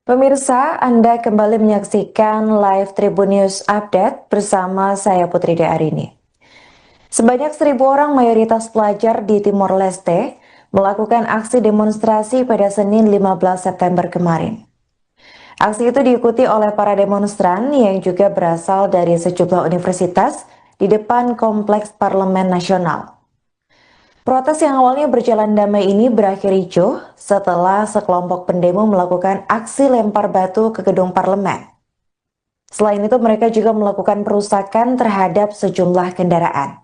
Pemirsa, Anda kembali menyaksikan live Tribun News Update bersama saya Putri Arini. Sebanyak 1.000 orang mayoritas pelajar di Timor Leste melakukan aksi demonstrasi pada Senin 15 September kemarin. Aksi itu diikuti oleh para demonstran yang juga berasal dari sejumlah universitas di depan Kompleks Parlemen Nasional. Protes yang awalnya berjalan damai ini berakhir ricuh setelah sekelompok pendemo melakukan aksi lempar batu ke gedung parlemen. Selain itu, mereka juga melakukan perusakan terhadap sejumlah kendaraan.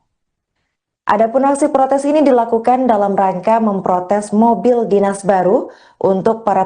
Adapun aksi protes ini dilakukan dalam rangka memprotes mobil dinas baru untuk para